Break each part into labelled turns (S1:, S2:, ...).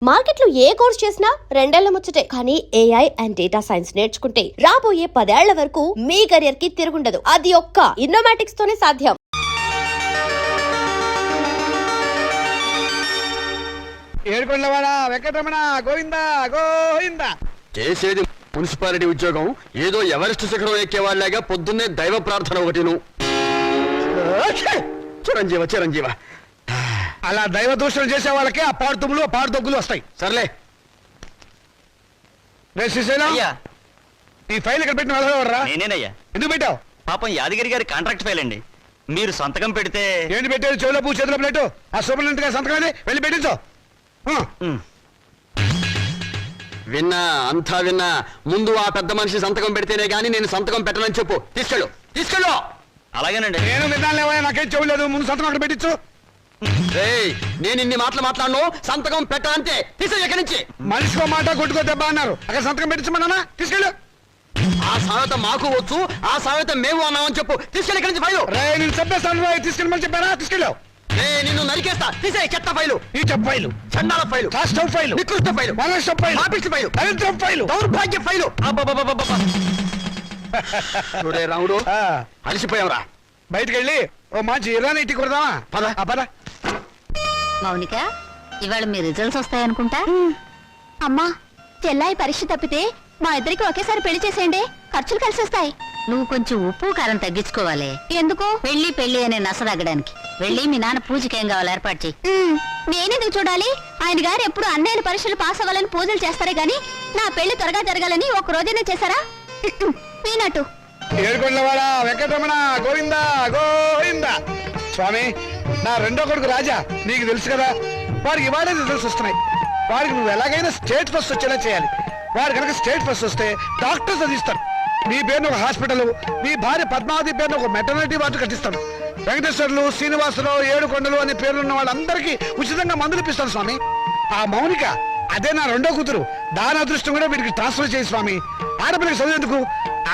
S1: మార్కెట్లో ఏ కోర్స్ చేసినా రెండేళ్ల ముచ్చటే. కానీ ఏఐ అండ్ డేటా సైన్స్ నేర్చుకుంటే రాబోయే 10 ఏళ్ల వరకు మీ కెరియర్ కి తిరుగుండదు. అది ఒక్క ఇన్నోమాటిక్స్ తోనే సాధ్యం.
S2: ఏడుకొండలవాడ వెంకటరమణ గోవిందా గోవిందా.
S3: చేసేది మున్సిపాలిటీ ఉద్యోగం, ఏదో ఎవరెస్ట్ శిఖరం ఎక్కేవాళ్ళగా పొద్దున్నే దైవ ప్రార్థన ఒకటిను. చిరంజీవ చిరంజీవ.
S2: అలా దైవ దూషణ చేసే వాళ్ళకి ఆ పాడుతుములు ఆ పాడుదొగ్గులు వస్తాయి.
S3: సర్లే.
S2: శ్రీశైలం, ఈ ఫైల్ ఇక్కడ పెట్టిన వెళ్ళరా?
S4: నేనేనయ్యా.
S2: ఎందుకు పెట్టావు?
S4: పాపం యాదగిరి గారి కాంట్రాక్ట్ ఫైల్ అండి. మీరు సంతకం పెడితే.
S2: ఏంటి పెట్టేది? చెవులో పూ చేతిలో ప్లేటు. ఆ సూపరింటెండెంట్ గారి సంతకం వెళ్ళి పెట్టించు.
S3: విన్నా, అంతా విన్నా. ముందు ఆ పెద్ద మనిషి సంతకం పెడితేనే గానీ నేను సంతకం పెట్టనని చెప్పు. తీసుకెళ్ళు.
S4: అలాగేనండి.
S2: నేను విన్నాను, నాకేం చెవులేదు. ముందు సంతకం అక్కడ పెట్టించు.
S3: నేను ఇన్ని మాటలు మాట్లాడను. సంతకం పెట్టాలంటే తీసే ఎక్కడి నుంచి.
S2: మనిషికో మాట కొట్టుకో దెబ్బ అన్నారు. అక్కడ సంతకం పెట్టించమన్నా. తీసుకెళ్ళు.
S3: ఆ సామెత మాకు వచ్చు, ఆ సామెత మేము అన్నామని చెప్పు. తీసుకెళ్ళి ఇక్కడి నుంచి ఫైలు.
S2: నేను చెప్పేస్తాను. తీసుకెళ్ళమని చెప్పారా? తీసుకెళ్ళావు.
S3: నిన్ను నరికేస్తా. తీసే చెత్త ఫైలు.
S2: ఈ చెప్ ఫైలు,
S3: చండాల ఫైలు,
S2: కాస్టవ్ ఫైలు,
S3: నికృష్ట ఫైలు,
S2: మనస్సు ఫైలు,
S3: పాపిష్టి ఫైలు,
S2: దరిద్రం ఫైలు,
S3: దౌర్భాగ్య ఫైలు. చూడే రాముడు, అలసిపోయావురా.
S2: బయటికి వెళ్ళి ఓ మంచి ఇరానీ ఇంటికి కొడదామా? పద.
S5: మౌనిక, ఇవాళ మీ రిజల్ట్స్ వస్తాయనుకుంటా. అమ్మా, చెల్లాయి పరీక్ష తప్పితే మా ఇద్దరికి ఒకేసారి పెళ్లి చేసేయండి. ఖర్చులు కలిసి వస్తాయి. నువ్వు కొంచెం ఉప్పు కారం తగ్గించుకోవాలి. ఎందుకు? పెళ్లి అనే నసదగ్గడానికి. వెళ్ళి మీ నాన్న పూజకి ఏం కావాలి ఏర్పాటు చెయ్యి. నేనెందుకు చూడాలి? ఆయన గారు ఎప్పుడు అన్నయ్యల పరీక్షలు పాస్ అవ్వాలని పూజలు చేస్తారే గాని నా పెళ్లి త్వరగా జరగాలని ఒక రోజైనా చేశారా? పీనట్టు.
S2: ఏడుకొండలవాడ వెంకటరమణ గోవిందా గోవిందా. స్వామి, నా రెండో కొడుకు రాజా, నీకు తెలుసు కదా, వాడికి ఇవాళ రిజల్ట్స్ వస్తున్నాయి. వాడికి నువ్వు ఎలాగైనా స్టేట్ ఫస్ట్ వచ్చేలా చేయాలి. వాడు కనుక స్టేట్ ఫస్ట్ వస్తే డాక్టర్స్ చదివిస్తాను. మీ పేరున ఒక హాస్పిటల్, మీ భార్య పద్మావతి పేరున ఒక మెటర్నిటీ వార్డు కట్టిస్తాను. వెంకటేశ్వర్లు, శ్రీనివాసరావు, ఏడుకొండలు అనే పేర్లున్న వాళ్ళందరికీ ఉచితంగా మందులు ఇప్పిస్తాను స్వామి. ఆ మౌనిక, అదే నా రెండో కూతురు, దాని అదృష్టం కూడా వీడికి ట్రాన్స్ఫర్ చేయి స్వామి. ఆడపిల్లకి చదివేందుకు?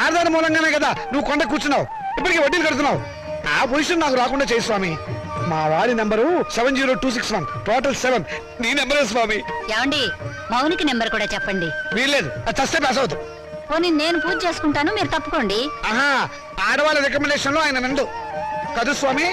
S2: ఆడదాని మూలంగానే కదా నువ్వు కొండ కూర్చున్నావు, ఇప్పటికీ వడ్డీలు కడుతున్నావు. ఆ పొజిషన్ నాకు రాకుండా చేయి స్వామి. మా వారి నెంబరు 70261, టోటల్ 7. నీ నెంబరే స్వామి.
S5: ఏమండి, మౌనికి నెంబర్ కూడా చెప్పండి.
S2: వీల్లేదు, అది చస్తే పాస్ అవుతావు.
S5: పోనీ నేను పూజ చేసుకుంటాను, మీరు తప్పుకోండి.
S2: ఆహా, ఆడవాళ్ళ రికమెండేషన్ లో ఆయన నందు కదు స్వామి.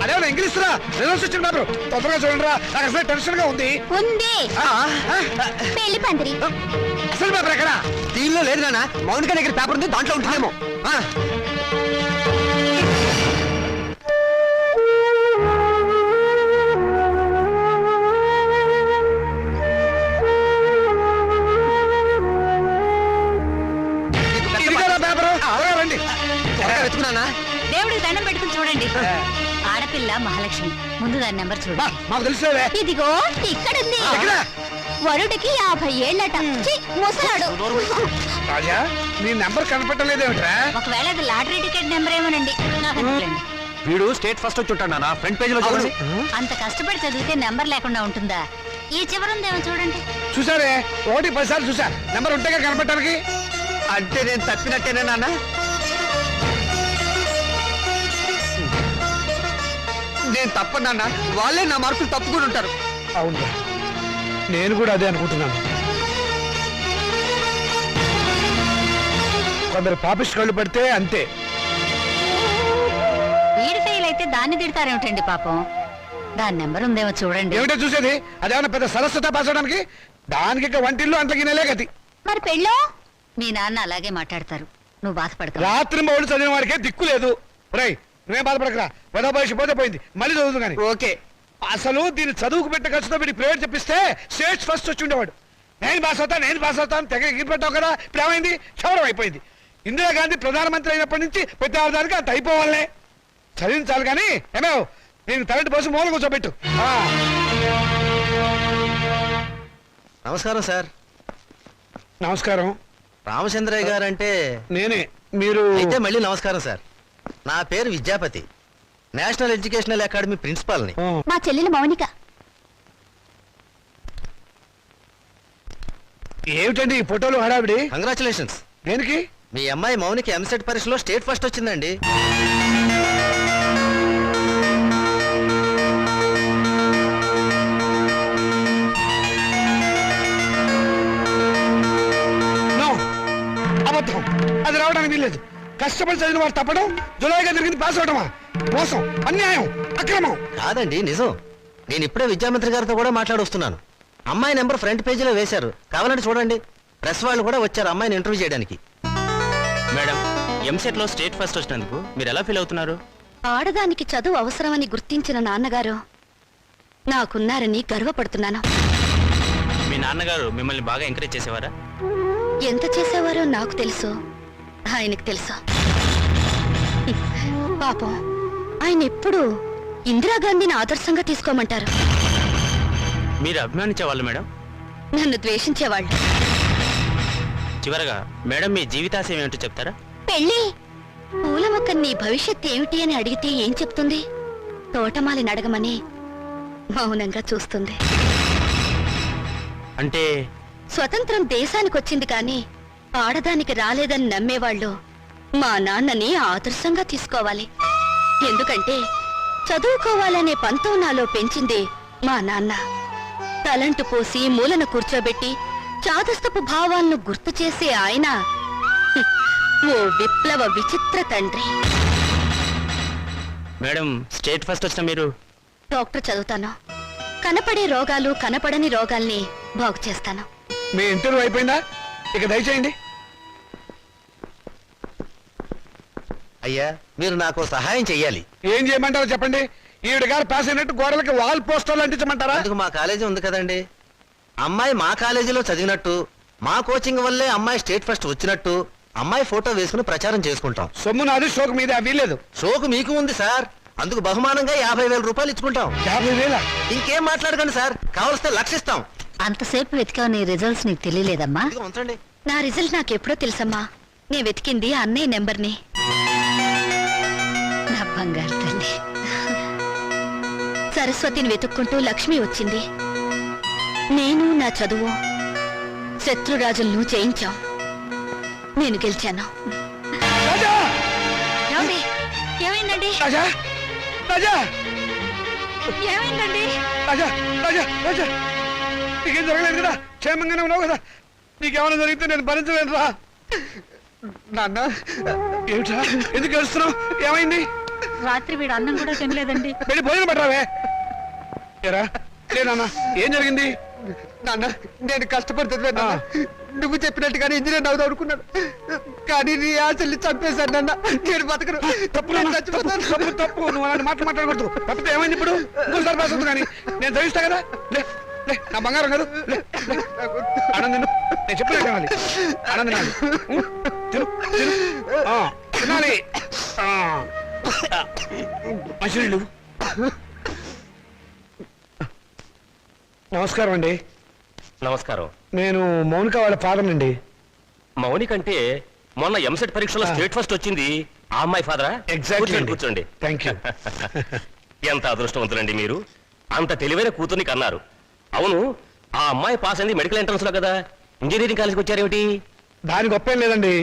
S2: అదేమన్నా ఇంగ్లీష్రా రిజల్ట్స్ వచ్చిన పేపర్ తొందరగా చూడండి రా. నాకు అసలు టెన్షన్ గా ఉంది.
S5: పెళ్లి పందిరి
S2: అసలు పేపర్ ఎక్కడ?
S3: దీనిలో లేదు నాన్న, మౌనిక దగ్గర పేపర్ ఉంది, దాంట్లో ఉంటుందేమో.
S5: దేవుడికి దండం పెట్టుకుని చూడండి. ఆడపిల్ల మహాలక్ష్మి. ముందు దాని నెంబర్ చూడండి.
S2: మాకు తెలుసులే.
S5: ఇదిగో ఇక్కడుంది. వరుడికి 50 ఏళ్ళట. ముసలాడు.
S2: రాజా, నీ నెంబర్ కనపట్టలేదేమిట్రా?
S5: ఒకవేళ అది లాటరీ టికెట్ నెంబర్ ఏమోనండి.
S3: వీడు స్టేట్ ఫస్ట్ వచ్చి ఉంటాడు నాన్న. ఫ్రంట్ పేజ్ లో చూడండి.
S5: అంత కష్టపడి చదివితే నెంబర్ లేకుండా ఉంటుందా? ఈ చివరుందేమో చూడండి.
S2: చూసారే, 1 10 సార్లు చూసా. నెంబర్ ఉంటేగా కనపడటానికి.
S3: అంటే నేను తప్పినట్టేనా నాన్న? నేను తప్పనన్నా, వాళ్ళే నా మార్కులు తప్పుకుని ఉంటారు.
S2: అవును, నేను కూడా అదే అనుకుంటున్నాను. కొందరు పాపిస్ట్ కళ్ళు పడితే అంతే.
S5: వీడి ఫెయిల్ అయితే దాన్ని తిడతారేమిటండి పాపం. దాని నెంబర్ ఉందేమో చూడండి.
S2: ఏమిటో చూసేది? అదేమన్నా పెద్ద సరస్వత పాస్ అవడానికి? దానికి ఇక వంటిల్లు అంతకి నెలే గతి.
S5: మరి పెళ్ళో? మీ నాన్న అలాగే మాట్లాడతారు, నువ్వు బాధపడతావు.
S2: రాత్రి మౌళ్ళు చదివిన వాడికే దిక్కు లేదు. రై, నువ్వేం బాధపడకరా. పెద్ద భవిష్య పోతే పోయింది, మళ్ళీ చదువుతుంది కానీ.
S3: ఓకే.
S2: అసలు దీన్ని చదువుకు పెట్టే ఖర్చుతో వీడికి ప్రైవేట్ చెప్పిస్తే స్టేట్ ఫస్ట్ వచ్చి ఉండేవాడు. నేను పాస్ అవుతాను తెగ ఎగిరిపెట్టావు కదా. ఇప్పుడు ఏమైంది? క్షవరం అయిపోయింది. ఇందిరాగాంధీ ప్రధానమంత్రి అయినప్పటి నుంచి ప్రతి ఆధారానికి అంత అయిపోవాలే. చదివించాలి కానీ ఏమో నేను తలటి పోసి మూల కూర్చోబెట్టు.
S6: నమస్కారం సార్.
S2: నమస్కారం.
S6: రామచంద్రయ్య గారు అంటే
S2: నేనే. మీరు
S6: అయితే మళ్ళీ నమస్కారం సార్. నా పేరు విద్యాపతి, నేషనల్ ఎడ్యుకేషనల్ అకాడమీ ప్రిన్సిపాల్ని.
S5: మా చెల్లెలు మౌనిక.
S2: ఏమిటండి ఈ ఫోటోలు హడావిడి?
S6: కంగ్రాచులేషన్స్.
S2: దేనికి?
S6: మీ అమ్మాయి మౌనికి ఎంసెట్ పరీక్షలో స్టేట్ ఫస్ట్ వచ్చిందండి.
S2: నో, అబద్ధం. అది రావడానికి వీల్లేదు. కష్టపడి చదివిన వాడు తప్పడం, జులైగా జరిగింది పాస్ అవడమా? మోసం, అన్యాయం, అక్రమం.
S6: కాదండి, నిజం. నేను ఇప్పుడే విద్యామంత్రి గారితో కూడా మాట్లాడొస్తున్నాను. అమ్మాయి నెంబర్ ఫ్రంట్ పేజీలో వేశారు, కావాలంటే చూడండి. ప్రెస్ వాళ్ళు కూడా వచ్చారు అమ్మాయిని ఇంటర్వ్యూ చేయడానికి.
S4: మేడం, ఎంసెట్ లో స్టేట్ ఫస్ట్ వచ్చినందుకు మీరు ఎలా ఫీల్ అవుతున్నారు?
S5: ఆడదానికి చదువు అవసరమని గుర్తించిన నాన్నగారు నాకున్నారని గర్వపడుతున్నాను.
S4: మీ నాన్నగారు మిమ్మల్ని బాగా ఎంకరేజ్ చేసేవారా?
S5: ఎంత చేసేవారో నాకు తెలుసు, ఆయనకు తెలుసు. పాపం ఆయన ఎప్పుడు ఇందిరాగాంధీని ఆదర్శంగా తీసుకోమంటారు.
S4: మీరు అభిమానించేవాళ్ళు మేడం?
S5: నన్ను ద్వేషించేవాళ్ళు.
S4: చివరగా మేడం మీ జీవితాశయం ఏమిటో చెప్తారా?
S5: పెళ్ళి. పూల మొక్క నీ భవిష్యత్ ఏమిటి అని అడిగితే ఏం చెప్తుంది? తోటమాలిని అడగమని మౌనంగా చూస్తుంది.
S4: అంటే
S5: స్వతంత్రం దేశానికి వచ్చింది కానీ ఆడదానికి రాలేదని నమ్మేవాళ్ళు మా నాన్నని ఆదర్శంగా తీసుకోవాలి. ఎందుకంటే చదువుకోవాలనే పంతం నాలో పెంచింది మా నాన్న. తలంటు పోసి మూలన కూర్చోబెట్టి చాదస్తపు భావాలను గుర్తు చేసే ఆయన ఓ విప్లవ విచిత్ర తండ్రి.
S4: మేడం, స్టేట్ ఫస్ట్ వచ్చిన మీరు
S5: డాక్టర్ చదువుతాను. కనపడే రోగాలు కనపడని రోగాల్ని బాగు చేస్తాను.
S2: మీ ఇంటర్వ్యూ అయిపోయిందా? ఇక దయచేయండి.
S6: అయ్యా, మీరు నాకు సహాయం చెయ్యాలి.
S2: ఏం చేయమంటారో చెప్పండి. ఈవిడ గారు పాస్ అయినట్టు గోడలకి వాల్ పోస్టర్లు అంటించమంటారా?
S6: అందుకు మా కాలేజీ ఉంది కదండి. అమ్మాయి మా కాలేజీలో చదివినట్టు, మా కోచింగ్ వల్లే అమ్మాయి స్టేట్ ఫస్ట్ వచ్చినట్టు అమ్మాయి ఫోటో వేసుకుని ప్రచారం చేసుకుంటాం.
S2: సొమ్ము నాది, షోకు మీద వీల్లేదు.
S6: షోకు మీకు ఉంది సార్, అందుకు బహుమానంగా 50,000 రూపాయలు ఇచ్చుకుంటాం.
S2: 50,000?
S6: ఇంకేం మాట్లాడకండి సార్, కావలిస్తే లక్షిస్తాం.
S5: అంతసేపు వెతికావు, నీ రిజల్ట్స్ నీకు తెలియలేదమ్మా?
S6: ఇదిగో ఉంచండి.
S5: నా రిజల్ట్ నాకెప్పుడో తెలుసమ్మా. నే వెతికింది అన్నయ్య నెంబర్ని. నా బంగారు తల్లి. సరస్వతిని వెతుక్కుంటూ లక్ష్మి వచ్చింది. నేను నా చదువు శత్రురాజులను జయించాం. నేను గెలిచాను.
S2: రాజా!
S5: ఏమండి? ఏమైందండి?
S2: రాజా! రాజా!
S5: ఏమైందండి?
S2: రాజా! రాజా! రాజా! నీకేం జరగలేదు కదా? క్షేమంగానే ఉన్నావు కదా? నీకేమైనా జరిగితే నేను భరించలేను రా. నాన్న, ఏమిట్రా? ఎందుకు ఏడుస్తున్నావు? ఏమైంది?
S7: రాత్రి వీడు అన్నం కూడా తినలేదండి.
S2: వెళ్ళి భోజనం పెట్టరావే. ఏరా, నాన్న, ఏం జరిగింది?
S8: నాన్న, నేను కష్టపడి చదివాను నాన్న. నువ్వు చెప్పినట్టుగానే ఇంజనీర్ అవుదాం అనుకున్నాను, కానీ నీ ఆశల్ని చంపేశాను నాన్న. నేను బతకను.
S2: తప్పు
S8: నేను
S2: నాన్న,
S8: చచ్చిపోతాను.
S2: తప్పు, తప్పు. నువ్వు అలాంటి మాటలు మాట్లాడకూడదు. తప్పితే ఏమైంది ఇప్పుడు? ఇంకోసారి పాస్ అవుతుంది కానీ నేను చదివిస్తా కదా. లే, లే, నా బంగారం కాదు. లే, లే. ఆనంద్, నేను చెప్పినట్టు వినాలి. ఆనంద్ నాది. తిను, తిను. తినాలి. మంచినీళ్ళు. నమస్కారం అండి.
S4: నమస్కారం.
S2: నేను మౌనిక వాళ్ళ ఫాదర్ అండి.
S4: మౌనిక అంటే మొన్న ఎంసెట్ పరీక్షలో స్టేట్ ఫస్ట్ వచ్చింది ఆ అమ్మాయి ఫాదరా?
S2: ఎగ్జాక్ట్లీ.
S4: కూర్చోండి.
S2: Thank you.
S4: ఎంత అదృష్టవంతులండి మీరు, అంత తెలివైన కూతుర్ని కన్నారు. అవును, ఆ అమ్మాయి పాస్ అయింది మెడికల్ ఎంట్రన్స్ లో కదా, ఇంజనీరింగ్ కాలేజ్కి వచ్చారేమిటి?
S2: దాని గొప్ప ఏం లేదండి.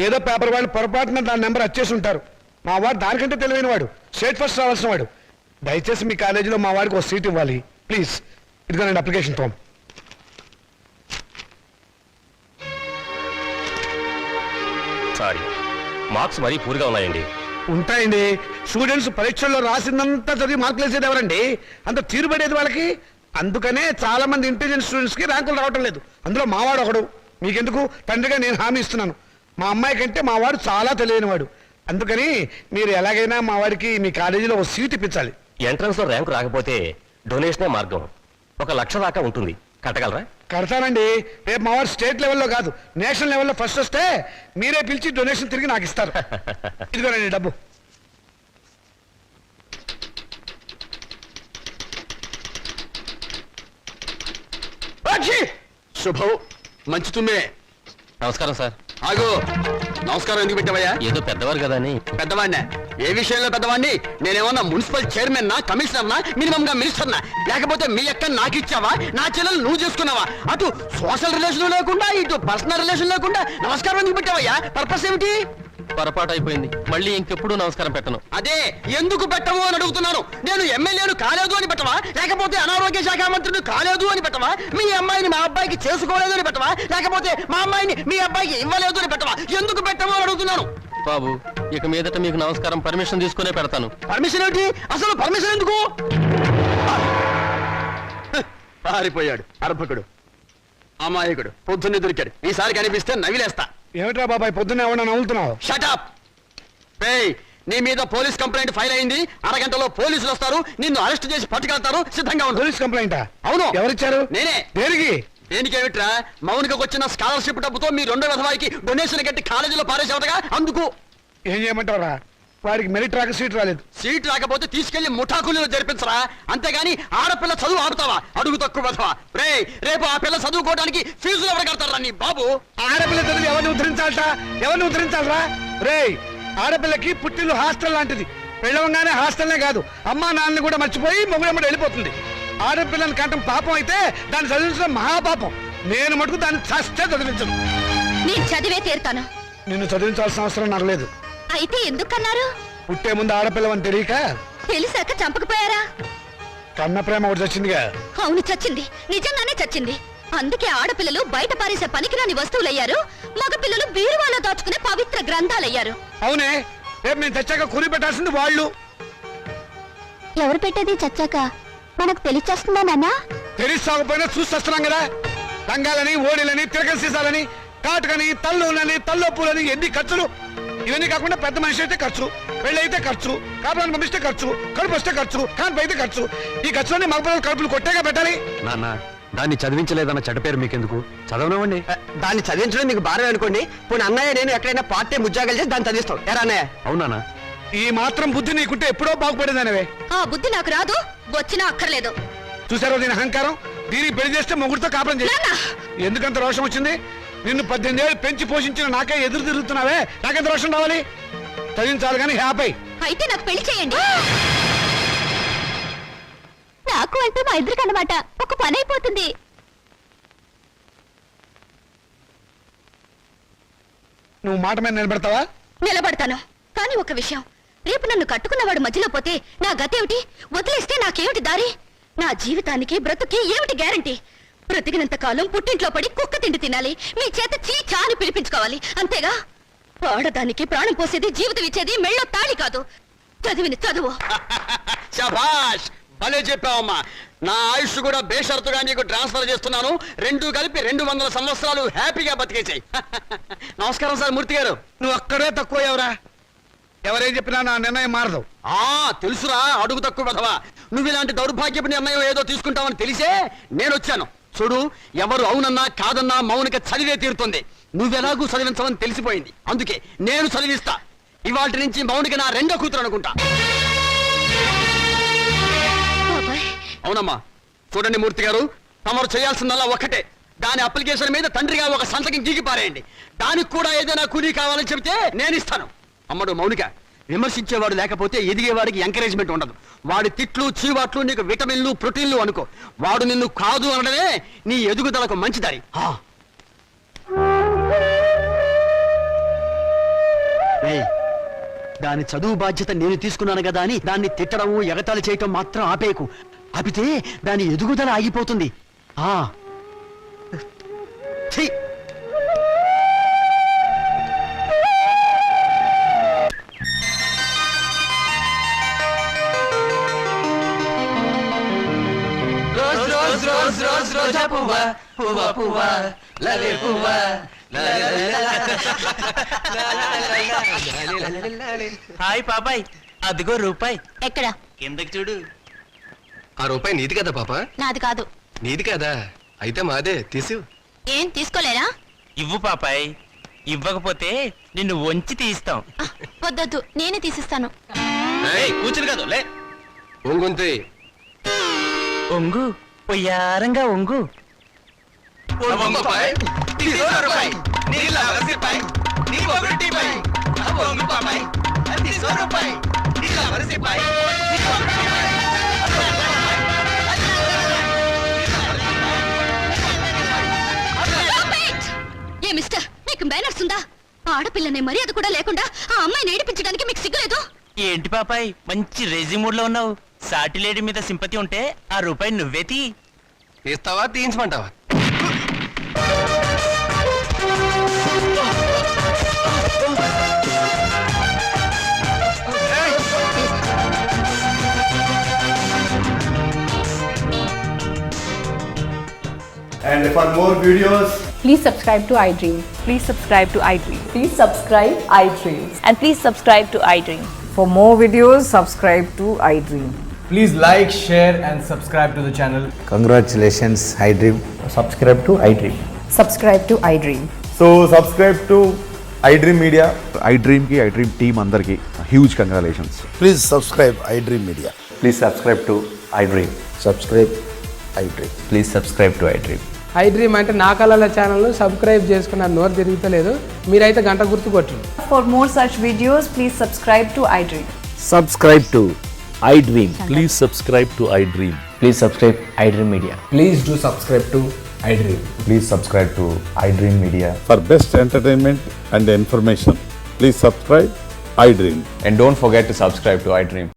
S2: ఏదో పేపర్ వాళ్ళు పొరపాటున దాని నెంబర్ వచ్చేసి ఉంటారు. మా వాడు దానికంటే తెలివైన వాడు, స్టేట్ ఫస్ట్ రావాల్సిన వాడు. దయచేసి మీ కాలేజీలో మా వాడికి ఒక సీట్ ఇవ్వాలి ప్లీజ్. ఇదిగోనండి అప్లికేషన్ ఫామ్.
S4: సారీ, మార్క్స్ మరీ పూర్గా ఉన్నాయండి.
S2: ఉంటాయండి. స్టూడెంట్స్ పరీక్షల్లో రాసిందంతా చదివి మార్కులు వేసేది ఎవరండి? అంత తీరుబడేది వాళ్ళకి. అందుకనే చాలా మంది ఇంటెలిజెంట్ స్టూడెంట్స్ కి ర్యాంకులు రావటం లేదు. అందులో మావాడు ఒకడు. మీకెందుకు, తండ్రిగా నేను హామీ ఇస్తున్నాను. మా అమ్మాయి కంటే మా వాడు చాలా తెలియనివాడు. అందుకని మీరు ఎలాగైనా మా వాడికి మీ కాలేజీలో ఒక సీట్ ఇప్పించాలి.
S4: ఎంట్రన్స్ లో ర్యాంకు రాకపోతే డొనేషనే మార్గం. 1,00,000 దాకా ఉంటుంది, కట్టగలరా?
S2: కడతానండి. రేపు మా వాడు స్టేట్ లెవెల్లో కాదు, నేషనల్ లెవెల్లో ఫస్ట్ వస్తే మీరే పిలిచి డొనేషన్ తిరిగి నాకు ఇస్తారు. ఇదిగోనండి డబ్బు.
S3: శుభం. మంచి తుమ్మే.
S4: నమస్కారం సార్.
S3: ఆగు. నమస్కారం ఎందుకు పెట్టావయ్యా?
S4: ఏదో పెద్దవారు కదా అని.
S3: పెద్దవాడినే. ఏ విషయంలో పెద్దవాడిని? నేనేమన్నా మున్సిపల్ చైర్మన్ నా, కమిషనర్ నా, మినిమం గా మినిస్టర్ నా? లేకపోతే మీ అక్క నాకు ఇచ్చావా, నా చెల్లెలు నువ్వు చేసుకున్నావా? అటు సోషల్ రిలేషన్ లేకుండా, ఇటు పర్సనల్ రిలేషన్ లేకుండా నమస్కారం ఎందుకు పెట్టావయ్యా? పర్పస్ ఏమిటి?
S6: పొరపాటు అయిపోయింది, మళ్ళీ ఇంకెప్పుడు నమస్కారం పెట్టను.
S3: అదే ఎందుకు పెట్టము అని అడుగుతున్నాను. నేను ఎమ్మెల్యేను కాలేదు అని పెట్టవా, లేకపోతే అనారోగ్య శాఖ మంత్రిని కాలేదు అని పెట్టవా, మీ అమ్మాయిని మా అబ్బాయికి చేసుకోలేదు అని పెట్టవా, లేకపోతే మా అమ్మాయిని మీ అబ్బాయికి ఇవ్వలేదు అని పెట్టవా? ఎందుకు పెట్టము అని అడుగుతున్నాను.
S6: బాబు, ఇక మీదట మీకు నమస్కారం పర్మిషన్ తీసుకునే పెడతాను.
S3: పర్మిషన్ ఏమిటి? అసలు పర్మిషన్ ఎందుకు? పారిపోయాడు అర్భకుడు, అమాయకుడు, పొద్దున్నే దొరికాడు. ఈసారి కనిపిస్తే నవిలేస్తా.
S2: ఏమిట్రా బాబాయ్ పొద్దున్న ఏమన్నా నవ్వుతున్నావు?
S3: షటప్! నీ మీద పోలీస్ కంప్లైంట్ ఫైల్ అయింది. అరగంటలో పోలీసులు వస్తారు, నిన్ను అరెస్ట్ చేసి పట్టుకెళ్తారు. సిద్ధంగా ఉండు.
S2: పోలీస్ కంప్లైంటా?
S3: అవును.
S2: ఎవరిచ్చారు?
S3: నేనే.
S2: దేనికి?
S3: దేనికేమిట్రా, మౌనికకు వచ్చిన స్కాలర్షిప్ డబ్బుతో మీ రెండో విధవాయికి డొనేషన్ కట్టి కాలేజీలో పారేసేవటగా. అందుకు
S2: ఏం చేయమంటావురా? వాడికి మెరిట్ రాక సీట్ రాలేదు.
S3: సీట్ రాకపోతే తీసుకెళ్లి ముఠాకులు జరిపించరా, అంతేగాని ఆడపిల్ల చదువు ఆపుతావా? అడుగు తక్కువ విధవా. రేపు ఆ పిల్ల చదువుకోవడానికి ఫీజులు ఎవరు కడతారా నీ బాబు?
S2: ఆడపిల్ల చదివి ఎవరిని ఉద్ధరించాలట? ఎవరిని ఉద్ధరించాలరా? రేయ్, ఆడపిల్లకి పుట్టిల్లు హాస్టల్ లాంటిది. పెళ్ళవంగానే హాస్టల్నే కాదు, అమ్మా నాన్నని కూడా మర్చిపోయి మొగుడమ్మడి వెళ్ళిపోతుంది. ఆడపిల్లని కంటం పాపం అయితే దాన్ని చదివించడం మహాపాపం. నేను మటుకు దాన్ని చస్తే చదివించను.
S5: నేను చదివే తీరుతాను.
S2: నిన్ను చదివించాల్సిన అవసరం నాకు లేదు.
S5: అయితే ఎందుకన్నారు?
S2: పుట్టే ముందు ఆడపిల్లవని తెలియక
S5: తెలిసాక చంపకపోయారా?
S2: కన్న ప్రేమ ఒకటి వచ్చిందిగా.
S5: అవును, చచ్చింది. నిజంగానే చచ్చింది. అందుకే ఆడపిల్లలు బయట పారేసే పనికిరాని వస్తువులయ్యారు, మగపిల్లలు బీరువాలో దాచుకునే పవిత్ర గ్రంథాలయ్యారు.
S2: అవునే, రేపు నేను చచ్చాక కూలి పెట్టాల్సింది వాళ్ళు.
S5: ఎవరు పెట్టేది చచ్చాక మనకు తెలిచేస్తుందా నాన్న?
S2: తెలిసాకపోయినా చూస్తున్నాం కదా. రంగాలని, ఓడిలని, తిరగల సీసాలని, కాటుకని, తల్లులని, తల్లొప్పులని, ఎన్ని ఖర్చులు. ఇవన్నీ కాకుండా పెద్ద మనిషి అయితే ఖర్చు, పెళ్లి అయితే ఖర్చు, కాపురాన్ని పంపిస్తే ఖర్చు, కడుపు వస్తే ఖర్చు, కాన్పు అయితే ఖర్చు. ఈ ఖర్చులన్నీ మగపిల్లలు కడుపులు కొట్టేగా పెట్టాలి.
S3: నాన్న, దాన్ని చదివించలేదన్న చెడ్డ పేరు మీకెందుకు? చదవనివ్వండి.
S8: దాన్ని చదివించడం మీకు భారం అనుకోండి. పోనీ అన్నయ్య నేను ఎక్కడైనా పార్ట్ టైం ఉద్యోగాలు చేసి దాన్ని చదివిస్తాం. ఎరా అన్నయ్య?
S3: అవునా?
S2: ఈ మాత్రం బుద్ధి నీకుంటే ఎప్పుడో బాగుపడేదానివే.
S5: ఆ బుద్ధి నాకు రాదు, వచ్చినా అక్కర్లేదు.
S2: చూసారో దీని అహంకారం? దీనికి పెళ్లి చేస్తే మొగుడితో కాపురం చేసి
S5: నాన్న!
S2: ఎందుకంత రోషం వచ్చింది? నిన్ను 18 ఏళ్ళు పెంచి పోషించిన నాకే ఎదురు తిరుగుతున్నావే, నాకెంత రోషం రావాలి? చదివించాలి కానీ హ్యాపీ.
S5: అయితే నాకు పెళ్లి చేయండి. నాకు అంటే మా ఇద్దరికి అన్నమాట ఒక పని అయిపోతుంది.
S2: నువ్వు మాట మీద నిలబెడతావా?
S5: నిలబడతాను, కానీ ఒక విషయం. రేపు నన్ను కట్టుకున్నవాడు మధ్యలో పోతే నా గతేమిటి? వదిలేస్తే నాకేమిటి దారి? నా జీవితానికి బ్రతుకి ఏమిటి గ్యారంటీ? బ్రతికినంత కాలం పుట్టింట్లో పడి కుక్క తిండి తినాలి, మీ చేత చీచా అని పిలిపించుకోవాలి, అంతేగా? ఆడదానికి ప్రాణం పోసేది, జీవితం ఇచ్చేది మెళ్ళో తాళి కాదు, చదివిన చదువు.
S3: శభాష్, భలే చెప్పావమ్మా. నా ఆయుష్ కూడా బేషరతుగా నీకు ట్రాన్స్ఫర్ చేస్తున్నాను. రెండు కలిపి 200 సంవత్సరాలు హ్యాపీగా బతికేసాయి. నమస్కారం సార్ మూర్తి గారు.
S2: నువ్వు అక్కడే తక్కువ ఎవరా? ఎవరేం చెప్పినా నా నిర్ణయం మారదు.
S3: తెలుసురా, అడుగు తక్కువ కదవా. నువ్వు ఇలాంటి దౌర్భాగ్యపు నిర్ణయం ఏదో తీసుకుంటావని తెలిసే నేను వచ్చాను. చూడు, ఎవరు అవునన్నా కాదన్నా మౌనిక చదివే తీరుతుంది. నువ్వెలాగూ చదివించవని తెలిసిపోయింది, అందుకే నేను చదివిస్తా. ఇవాటి నుంచి మౌనిక నా రెండో కూతురు అనుకుంటా. అవునమ్మా. చూడండి మూర్తి గారు, తమరు చేయాల్సిందల్లా ఒక్కటే. దాని అప్లికేషన్ మీద తండ్రిగా ఒక సంతకం గీకి పారేయండి. దానికి కూడా ఏదైనా కూలీ కావాలని చెబితే నేను ఇస్తాను. అమ్మడు మౌనిక, విమర్శించేవాడు లేకపోతే ఎదిగేవాడికి ఎంకరేజ్మెంట్ ఉండదు. వాడి తిట్లు, చీవాట్లు నీకు విటమిన్లు, ప్రోటీన్లు అనుకో. వాడు నిన్ను కాదు అనడమే నీ ఎదుగుదలకు మంచి దారి. దాని చదువు బాధ్యత నేను తీసుకున్నాను కదా అని దాన్ని తిట్టడం, ఎగతాళి చేయటం మాత్రం ఆపేయకు. ఆపితే దాని ఎదుగుదల ఆగిపోతుంది. ఛీ!
S6: రోజా పువ్వా పువ్వా పువ్వా లలే పువ్వా. హాయ్ పాపాయ్, అదిగో రూపాయి.
S5: ఎక్కడ?
S6: కిందకి చూడు.
S9: ఆ రూపాయి నీది కదా పాప?
S5: నాది కాదు.
S9: నీది కదా? అయితే మాదే, తీసు.
S5: ఏం తీసుకోలేరా?
S6: ఇవ్వు పాపాయ్, ఇవ్వకపోతే నిన్ను వంచి తీస్తాం.
S5: వద్దొద్దు, నేనే తీసిస్తాను.
S6: కూర్చుని కాదు లే.
S9: ఒంగుంతి
S6: ఒంగు, పొయ్యారంగా ఒంగు.
S5: ఏ మిస్టర్, మీకు మేనర్స్ ఉందా? ఆడపిల్లనే మర్యాద కూడా లేకుండా ఆ అమ్మాయిని ఏడిపించడానికి మీకు సిగ్గులేదు?
S10: ఏంటి పాపాయ్ మంచి రేజీ మూడ్ లో ఉన్నావు? సాటి లేడీ మీద సింపతి ఉంటే ఆ రూపాయి నువ్వే తీ.
S9: తీస్తావా తీయించమంటావా?
S11: And for more videos,
S7: Please subscribe to iDream. Please subscribe to iDream. Please subscribe iDream. And please subscribe to iDream. For more videos, subscribe to iDream.
S11: please like, share, and subscribe to the channel.
S6: Congratulations I dream.
S11: Subscribe to iDream.
S7: Subscribe to iDream.
S11: So subscribe to iDream Media.
S12: iDream की iDream team अंदर की huge congratulations.
S6: Please subscribe I dream media.
S12: Please subscribe to iDream.
S6: Subscribe I dream.
S12: Please subscribe to iDream.
S8: iDream అంటే నా కళల channel subscribe చేసుకున్న నోరు తిరుగుతలేదు. మీరైతే గంట గుర్తు కొట్టండి.
S7: For more such videos, please subscribe to iDream.
S12: Subscribe to iDream. Please subscribe to iDream. Please subscribe iDream Media.
S11: Please do subscribe to iDream.
S12: Please subscribe to iDream Media.
S13: For best entertainment and information, please subscribe iDream.
S12: And don't forget to subscribe to iDream.